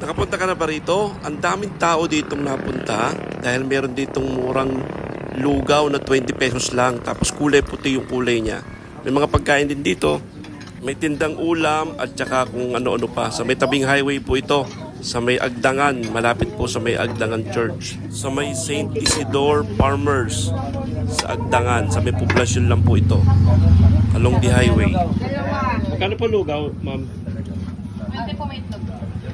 Nakapunta ka na ba rito? Ang daming tao ditong napunta dahil meron ditong murang lugaw na 20 pesos lang. Tapos kulay puti yung kulay niya. May mga pagkain din dito. May tindang ulam at saka kung ano-ano pa. Sa may tabing highway po ito. Sa may Agdangan. Malapit po sa may Agdangan Church. Sa may St. Isidore Farmers. Sa Agdangan. Sa may poblasyon lang po ito. Along the highway. Magkano po lugaw, ma'am? 20 po may itlog.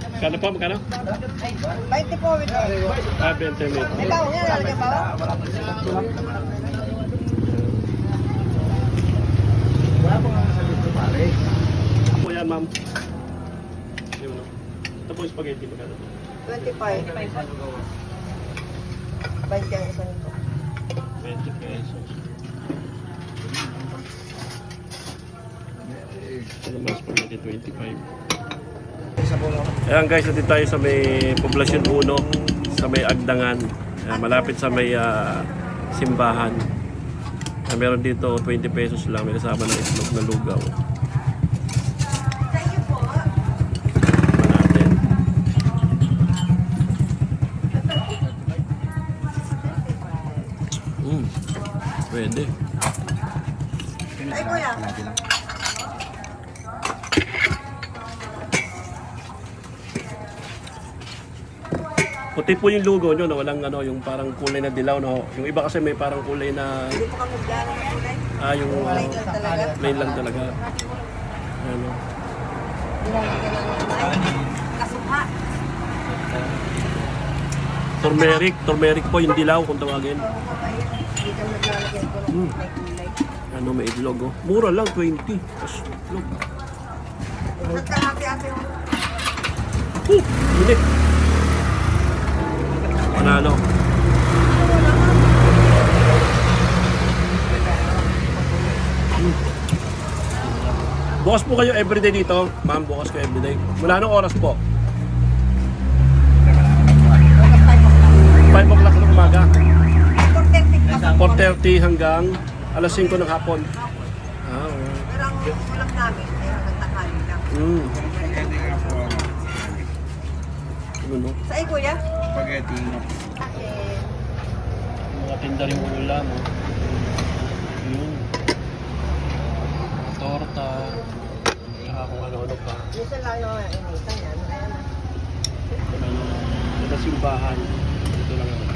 Magkano po? Magkano? 20 po with Ah, 20 minutes. May baong yan, lalagyan ba? Ako yan, ma'am. Ito po yung spaghetti. Magkano? 25. 20 ang isa nito. 20 pesos. Ito naman spaghetti, 25. Ayan guys, natin tayo sa may poblasyon 1, sa may Agdangan. Malapit sa may simbahan. Meron dito 20 pesos lang, may kasama ng itlog na lugaw. Natin. Pwede. Ay, kuya. Puti po yung lugaw nyo na walang ano, yung parang kulay na dilaw, no? Yung iba kasi may parang kulay na Hindi po kami gano'n na kulay. yung Plain lang talaga. plain lang talaga. Ano? Nilalagyan lang ng kasukha. Turmeric po yung dilaw kung tawagin. Hindi kami naglalagyan ko ng may kulay. Ano, may itlog, oh. Mura lang, 20. Tapos itlog. Nagkalaki-ate mo. Hindi. Panalo. Bukas po kayo everyday dito? Ma'am, bukas kayo everyday. Mula anong oras po? 5 o'clock ng umaga. 4:30 hanggang alas 5 ng hapon. Ah, okay. Pero ang ulam namin, ay hanggang tanghali lang. Ano, no? Sa iyo, kuya? Spaghetti. Mga tinda rin ulam, oh. Yun. Torta. Saka kung ano-ano pa. Minsan lang yung initan yan. Ayan. Ano, sa simbahan. Ito lang ano.